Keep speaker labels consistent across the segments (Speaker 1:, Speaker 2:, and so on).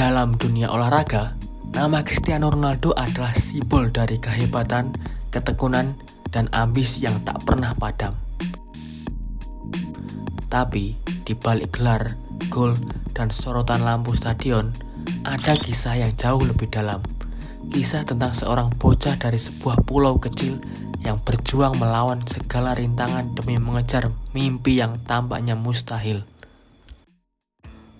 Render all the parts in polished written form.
Speaker 1: Dalam dunia olahraga, nama Cristiano Ronaldo adalah simbol dari kehebatan, ketekunan, dan ambisi yang tak pernah padam. Tapi, di balik gelar, gol, dan sorotan lampu stadion, ada kisah yang jauh lebih dalam. Kisah tentang seorang bocah dari sebuah pulau kecil yang berjuang melawan segala rintangan demi mengejar mimpi yang tampaknya mustahil.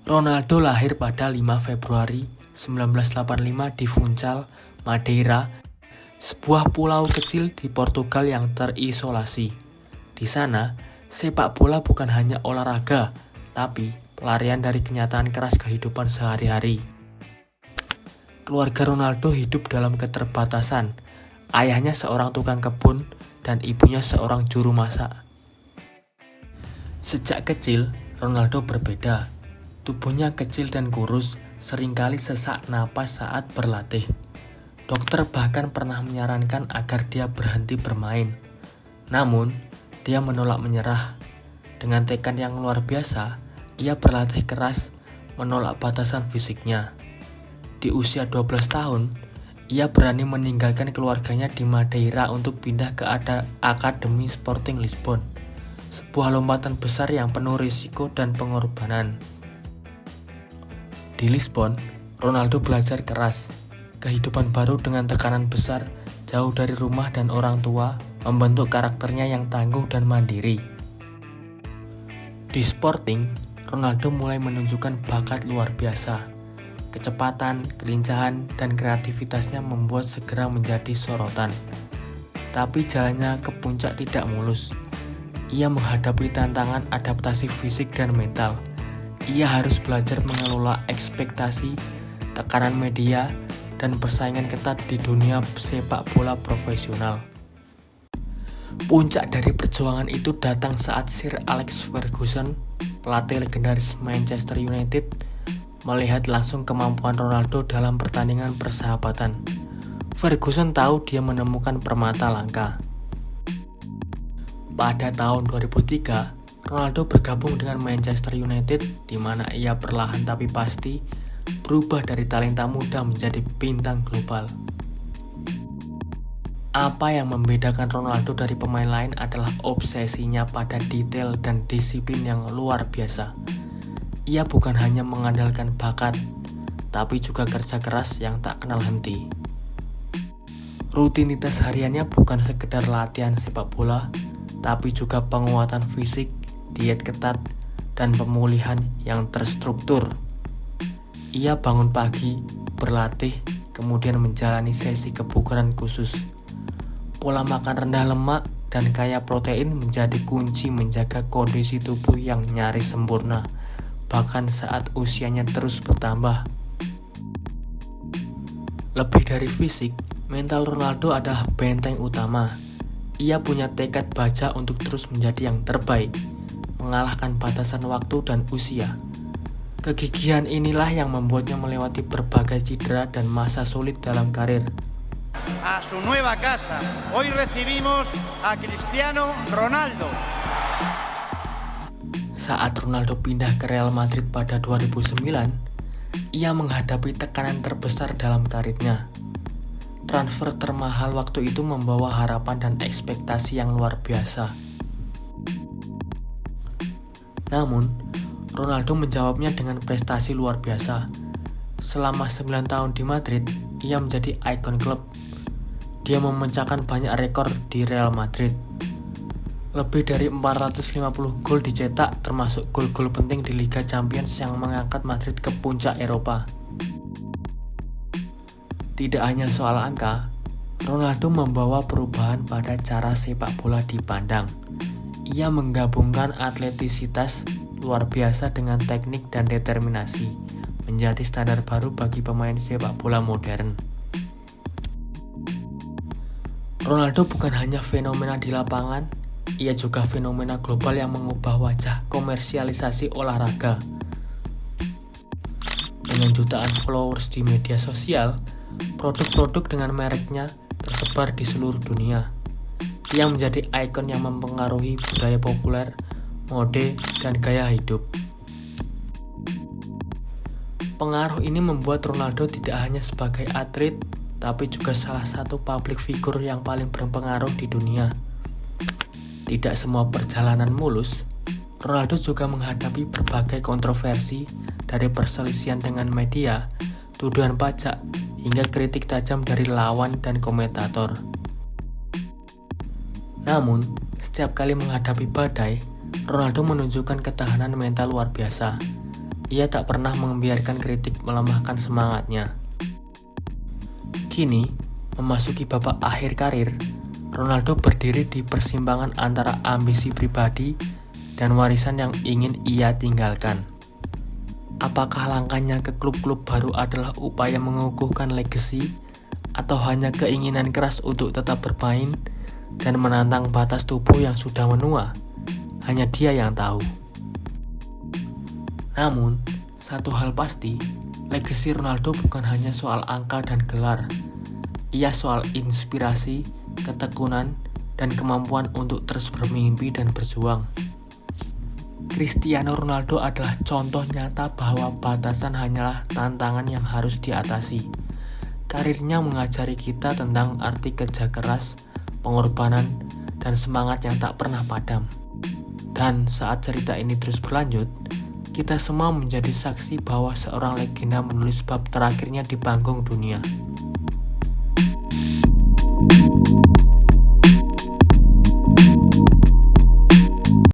Speaker 1: Ronaldo lahir pada 5 Februari 1985 di Funchal, Madeira, sebuah pulau kecil di Portugal yang terisolasi. Di sana, sepak bola bukan hanya olahraga, tapi pelarian dari kenyataan keras kehidupan sehari-hari. Keluarga Ronaldo hidup dalam keterbatasan. Ayahnya seorang tukang kebun dan ibunya seorang juru masak. Sejak kecil, Ronaldo berbeda. Tubuhnya kecil dan kurus, seringkali sesak napas saat berlatih. Dokter bahkan pernah menyarankan agar dia berhenti bermain. Namun, dia menolak menyerah. Dengan tekad yang luar biasa, ia berlatih keras, menolak batasan fisiknya. Di usia 12 tahun, ia berani meninggalkan keluarganya di Madeira untuk pindah ke Akademi Sporting Lisbon, sebuah lompatan besar yang penuh risiko dan pengorbanan. Di Lisbon, Ronaldo belajar keras. Kehidupan baru dengan tekanan besar, jauh dari rumah dan orang tua, membentuk karakternya yang tangguh dan mandiri. Di Sporting, Ronaldo mulai menunjukkan bakat luar biasa. Kecepatan, kelincahan, dan kreativitasnya membuat segera menjadi sorotan. Tapi jalannya ke puncak tidak mulus. Ia menghadapi tantangan adaptasi fisik dan mental. Ia harus belajar mengelola ekspektasi, tekanan media, dan persaingan ketat di dunia sepak bola profesional. Puncak dari perjuangan itu datang saat Sir Alex Ferguson, pelatih legendaris Manchester United, melihat langsung kemampuan Ronaldo dalam pertandingan persahabatan. Ferguson tahu dia menemukan permata langka. Pada tahun 2003, Ronaldo bergabung dengan Manchester United, di mana ia perlahan tapi pasti berubah dari talenta muda menjadi bintang global. Apa yang membedakan Ronaldo dari pemain lain adalah obsesinya pada detail dan disiplin yang luar biasa. Ia bukan hanya mengandalkan bakat, tapi juga kerja keras yang tak kenal henti. Rutinitas hariannya bukan sekedar latihan sepak bola, tapi juga penguatan fisik, diet ketat, dan pemulihan yang terstruktur. Ia bangun pagi, berlatih, kemudian menjalani sesi kebugaran khusus. Pola makan rendah lemak dan kaya protein menjadi kunci menjaga kondisi tubuh yang nyaris sempurna, bahkan saat usianya terus bertambah. Lebih dari fisik, mental Ronaldo adalah benteng utama. Ia punya tekad baja untuk terus menjadi yang terbaik, mengalahkan batasan waktu dan usia. Kegigihan inilah yang membuatnya melewati berbagai cedera dan masa sulit dalam karir.
Speaker 2: A su nueva casa, hoy recibimos a Cristiano Ronaldo.
Speaker 1: Saat Ronaldo pindah ke Real Madrid pada 2009, ia menghadapi tekanan terbesar dalam karirnya. Transfer termahal waktu itu membawa harapan dan ekspektasi yang luar biasa. Namun, Ronaldo menjawabnya dengan prestasi luar biasa. Selama 9 tahun di Madrid, ia menjadi ikon klub. Dia memecahkan banyak rekor di Real Madrid. Lebih dari 450 gol dicetak, termasuk gol-gol penting di Liga Champions yang mengangkat Madrid ke puncak Eropa. Tidak hanya soal angka, Ronaldo membawa perubahan pada cara sepak bola dipandang. Ia menggabungkan atletisitas luar biasa dengan teknik dan determinasi, menjadi standar baru bagi pemain sepak bola modern. Ronaldo bukan hanya fenomena di lapangan, ia juga fenomena global yang mengubah wajah komersialisasi olahraga. Dengan jutaan followers di media sosial, produk-produk dengan mereknya tersebar di seluruh dunia. Ia menjadi ikon yang mempengaruhi budaya populer, mode, dan gaya hidup. Pengaruh ini membuat Ronaldo tidak hanya sebagai atlet, tapi juga salah satu public figure yang paling berpengaruh di dunia. Tidak semua perjalanan mulus, Ronaldo juga menghadapi berbagai kontroversi dari perselisihan dengan media, tuduhan pajak, hingga kritik tajam dari lawan dan komentator. Namun, setiap kali menghadapi badai, Ronaldo menunjukkan ketahanan mental luar biasa. Ia tak pernah membiarkan kritik melemahkan semangatnya. Kini, memasuki babak akhir karir, Ronaldo berdiri di persimpangan antara ambisi pribadi dan warisan yang ingin ia tinggalkan. Apakah langkahnya ke klub-klub baru adalah upaya mengukuhkan legasi, atau hanya keinginan keras untuk tetap bermain dan menantang batas tubuh yang sudah menua? Hanya dia yang tahu. Namun, satu hal pasti, legasi Ronaldo bukan hanya soal angka dan gelar. Ia soal inspirasi, ketekunan, dan kemampuan untuk terus bermimpi dan berjuang. Cristiano Ronaldo adalah contoh nyata bahwa batasan hanyalah tantangan yang harus diatasi. Karirnya mengajari kita tentang arti kerja keras, pengorbanan, dan semangat yang tak pernah padam. Dan saat cerita ini terus berlanjut, kita semua menjadi saksi bahwa seorang legenda menulis bab terakhirnya di panggung dunia.